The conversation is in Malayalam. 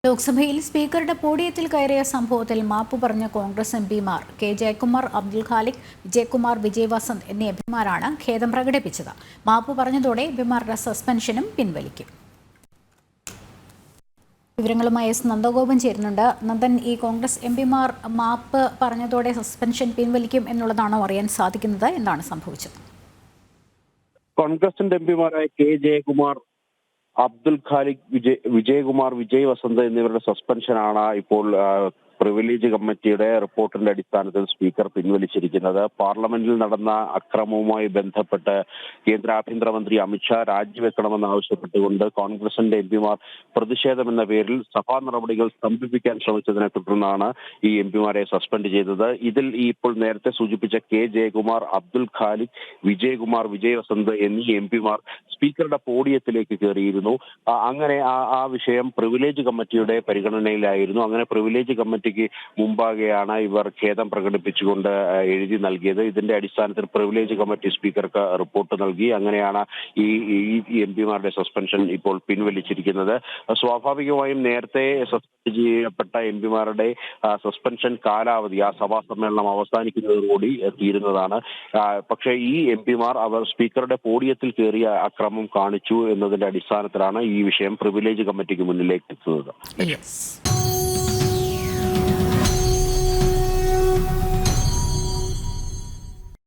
ലോക്സഭയിൽ സ്പീക്കറുടെ പോഡിയത്തിൽ കയറിയ സംഭവത്തിൽ മാപ്പ് പറഞ്ഞ കോൺഗ്രസ് എംപിമാർ കെ ജയകുമാർ, അബ്ദുൽ ഖാലിഖ്, വിജയകുമാർ, വിജയ് വസന്ത് എന്നീ എംപിമാരാണ് ഖേദം പ്രകടിപ്പിച്ചത്. മാപ്പ് പറഞ്ഞതോടെ എംപിമാരുടെ സസ്പെൻഷനും പിൻവലിക്കും. വിവരങ്ങളുമായി എസ് നന്ദഗോപൻ ചേരുന്നുണ്ട്. നന്ദൻ, ഈ കോൺഗ്രസ് എംപിമാർ മാപ്പ് പറഞ്ഞതോടെ സസ്പെൻഷൻ പിൻവലിക്കും എന്നുള്ളതാണോ അറിയാൻ സാധിക്കുന്നത്? എന്താണ് സംഭവിച്ചത്? കോൺഗ്രസിന്റെ എംപിമാരായ കെ ജയകുമാർ, അബ്ദുൽ ഖാലിഖ്, വിജയകുമാർ, വിജയ് വസന്ത് എന്നിവരുടെ സസ്പെൻഷനാണ് ഇപ്പോൾ പ്രിവിലേജ് കമ്മിറ്റിയുടെ റിപ്പോർട്ടിന്റെ അടിസ്ഥാനത്തിൽ സ്പീക്കർ പിൻവലിച്ചിരിക്കുന്നത്. പാർലമെന്റിൽ നടന്ന അക്രമവുമായി ബന്ധപ്പെട്ട് കേന്ദ്ര ആഭ്യന്തരമന്ത്രി അമിത്ഷാ രാജിവെക്കണമെന്ന് ആവശ്യപ്പെട്ടുകൊണ്ട് കോൺഗ്രസിന്റെ എംപിമാർ പ്രതിഷേധമെന്ന പേരിൽ സഭാ നടപടികൾ സ്തംഭിപ്പിക്കാൻ ശ്രമിച്ചതിനെ തുടർന്നാണ് ഈ എംപിമാരെ സസ്പെൻഡ് ചെയ്തത്. ഇതിൽ ഇപ്പോൾ നേരത്തെ സൂചിപ്പിച്ച കെ ജയകുമാർ, അബ്ദുൽ ഖാലിഖ്, വിജയകുമാർ, വിജയ് വസന്ത് എന്നീ എംപിമാർ സ്പീക്കറുടെ പോഡിയത്തിലേക്ക് കയറിയിരുന്നു. അങ്ങനെ ആ വിഷയം പ്രിവിലേജ് കമ്മിറ്റിയുടെ പരിഗണനയിലായിരുന്നു. അങ്ങനെ പ്രിവിലേജ് കമ്മിറ്റിക്ക് മുമ്പാകെയാണ് ഇവർ ഖേദം പ്രകടിപ്പിച്ചുകൊണ്ട് എഴുതി നൽകിയത്. ഇതിന്റെ അടിസ്ഥാനത്തിൽ പ്രിവിലേജ് കമ്മിറ്റി സ്പീക്കർക്ക് റിപ്പോർട്ട് നൽകി. അങ്ങനെയാണ് ഈ എംപിമാരുടെ സസ്പെൻഷൻ ഇപ്പോൾ പിൻവലിച്ചിരിക്കുന്നത്. സ്വാഭാവികമായും നേരത്തെ സസ്പെൻഡ് ചെയ്യപ്പെട്ട എംപിമാരുടെ സസ്പെൻഷൻ കാലാവധി ആ സഭാ സമ്മേളനം അവസാനിക്കുന്നതോടുകൂടി തീരുന്നതാണ്. പക്ഷേ ഈ എംപിമാർ അവർ സ്പീക്കറുടെ പോഡിയത്തിൽ കയറിയ അക്രമം കാണിച്ചു എന്നതിന്റെ അടിസ്ഥാനത്തിലാണ് ഈ വിഷയം പ്രിവിലേജ് കമ്മിറ്റിക്ക് മുന്നിലേക്ക് എത്തുന്നത്.